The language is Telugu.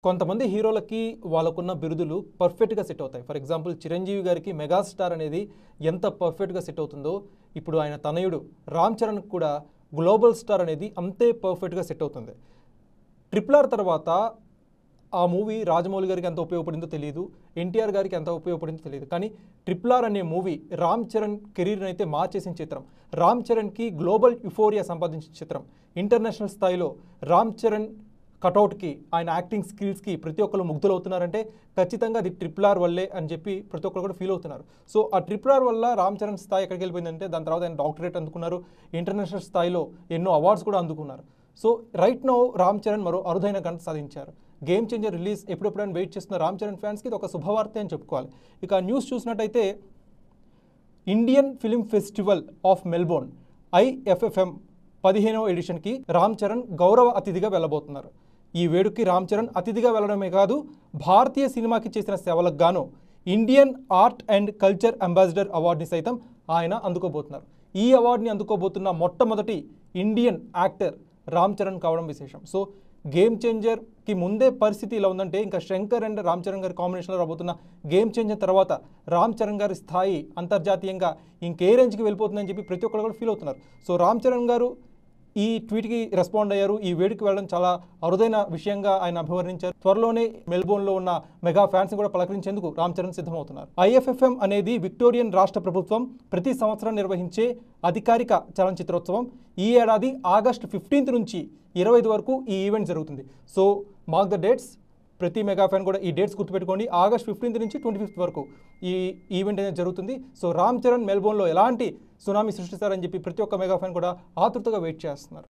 కొంతమంది హీరోలకి వాళ్ళకున్న బిరుదులు పర్ఫెక్ట్‌గా సెట్ అవుతాయి. ఫర్ ఎగ్జాంపుల్ 'చిరంజీవి' గారికి 'మెగాస్టార్' అనేది ఎంత పర్ఫెక్ట్‌గా సెట్ అవుతుందో, ఇప్పుడు ఆయన తనయుడు 'రామ్ చరణ్‌కి' కూడా 'గ్లోబల్ స్టార్' అనేది అంతే పర్ఫెక్ట్‌గా సెట్ అవుతుంది. 'ట్రిపుల్ ఆర్' తర్వాత ఆ మూవీ రాజమౌళి గారికి ఎంత ఉపయోగపడిందో తెలీదు. ఎన్టీఆర్ గారికి ఎంత ఉపయోగపడిందో తెలీదు. కానీ 'ట్రిపుల్ ఆర్' అనే మూవీ రామ్ చరణ్ కెరీర్‌ని అయితే మార్చేసిన చిత్రం. రామ్ చరణ్‌కి గ్లోబల్ యుఫోరియా సంపాదించిన చిత్రం. ఇంటర్నేషనల్ స్థాయిలో రామ్ చరణ్ కటౌట్‌కి, ఆయన యాక్టింగ్ స్కిల్స్‌కి ప్రతి ఒక్కరు ముగ్ధులవుతున్నారంటే ఖచ్చితంగా అది 'ట్రిపుల్ ఆర్' వల్లే అని చెప్పి ప్రతి ఒక్కరు కూడా ఫీల్ అవుతున్నారు. సో ఆ 'ట్రిపుల్ ఆర్' వల్ల రామ్ చరణ్ స్థాయి ఎక్కడికి వెళ్ళిపోయిందంటే, దాని తర్వాత ఆయన డాక్టరేట్ అందుకున్నారు. ఇంటర్నేషనల్ స్థాయిలో ఎన్నో అవార్డ్స్ కూడా అందుకున్నారు. So right now Ram Charan మరో అరుదైన ఘనత సాధించారు. గేమ్ చేంజర్ రిలీజ్ ఎప్పుడెప్పుడని వెయిట్ చేస్తున్న రామ్ చరణ్ ఫ్యాన్స్కి ఇది ఒక శుభవార్త అని చెప్పుకోవాలి. ఇక న్యూస్ చూసినట్టయితే, Indian film festival of Melbourne IFFM 15వ ఎడిషన్కి రామ్ చరణ్ గౌరవ అతిథిగా వెళ్ళబోతున్నారు. ఈ వేడుకకి రామ్ చరణ్ అతిథిగా వెళ్ళడమే కాదు, భారతీయ సినిమాకి చేసిన సేవలకు గాను Indian art and culture ambassador అవార్డుని సైతం ఆయన అందుకోబోతున్నారు. ఈ అవార్డుని అందుకోబోతున్న మొట్టమొదటి ఇండియన్ యాక్టర్ రామ్ చరణ్ కావడం విశేషం. సో గేమ్ చేంజర్కి ముందే పరిస్థితి ఇలా ఉందంటే, ఇంకా శంకర్ అండ్ రామ్ చరణ్ గారి కాంబినేషన్లో రాబోతున్న గేమ్ చేంజర్ తర్వాత రామ్ చరణ్ గారి స్థాయి అంతర్జాతీయంగా ఇంకే రేంజ్కి వెళ్ళిపోతుందని చెప్పి ప్రతి ఒక్కరు కూడా ఫీల్ అవుతున్నారు. సో రామ్ చరణ్ గారు ఈ ట్వీట్కి రెస్పాండ్ అయ్యారు. ఈ వేడుకకి వెళ్ళడం చాలా అరుదైన విషయంగా ఆయన అభివర్ణించారు. త్వరలోనే మెల్బోర్న్లో ఉన్న మెగా ఫ్యాన్స్ కూడా పలకరించేందుకు రామ్ చరణ్ సిద్ధమవుతున్నారు. IFFM అనేది విక్టోరియన్ రాష్ట్ర ప్రభుత్వం ప్రతి సంవత్సరం నిర్వహించే అధికారిక చలనచిత్రోత్సవం. ఈ ఏడాది ఆగస్టు 15 నుంచి 25 వరకు ఈ ఈవెంట్ జరుగుతుంది. So mark the dates. ప్రతి మెగా ఫ్యాన్ కూడా ఈ డేట్స్ గుర్తుపెట్టుకోండి. ఆగస్ట్ 15 నుంచి 25 వరకు ఈ ఈవెంట్ అనేది జరుగుతుంది. సో రామ్ చరణ్ మెల్బోర్న్లో ఎలాంటి సునామీ సృష్టిస్తారని చెప్పి ప్రతి ఒక్క మెగా ఫ్యాన్ కూడా ఆతృతగా వెయిట్ చేస్తున్నారు.